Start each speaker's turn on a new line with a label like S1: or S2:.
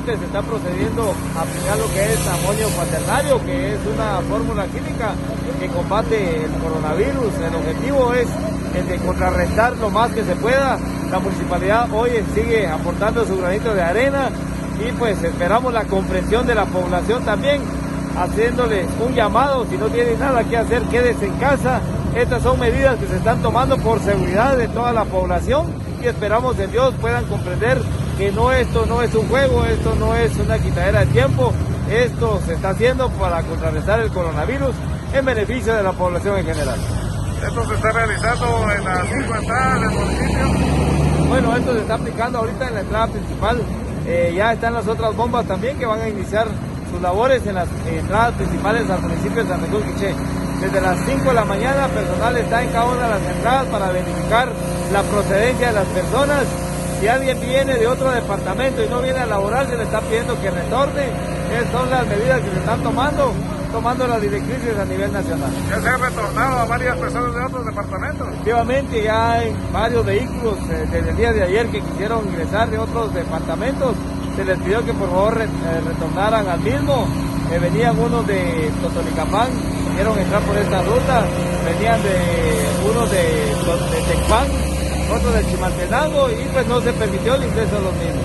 S1: se está procediendo a aplicar lo que es amonio cuaternario, que es una fórmula química que combate el coronavirus. El objetivo es el de contrarrestar lo más que se pueda. La municipalidad hoy sigue aportando su granito de arena y pues esperamos la comprensión de la población también, haciéndoles un llamado: si no tienen nada que hacer, quédese en casa. Estas son medidas que se están tomando por seguridad de toda la población y esperamos en Dios puedan comprender que esto no es un juego, esto no es una quitadera de tiempo, esto se está haciendo para contrarrestar el coronavirus en beneficio de la población en general.
S2: ¿Esto se está realizando en las 5 entradas del municipio?
S1: Bueno, esto se está aplicando ahorita en la entrada principal. Ya están las otras bombas también que van a iniciar sus labores en las entradas principales al municipio de San Miguel Quiché. Desde las 5 de la mañana, personal está en cada una de las entradas para verificar la procedencia de las personas. Si alguien viene de otro departamento y no viene a laborar, se le está pidiendo que retorne. Esas son las medidas que se están tomando las directrices a nivel nacional.
S2: ¿Ya se han retornado a varias personas de otros departamentos?
S1: Efectivamente, ya hay varios vehículos desde el día de ayer que quisieron ingresar de otros departamentos. Se les pidió que por favor retornaran al mismo. Venían unos de Totonicapán, quisieron entrar por esta ruta. Venían unos de Tecpán, otros de Chimaltenango, y pues no se permitió el ingreso de los mismos.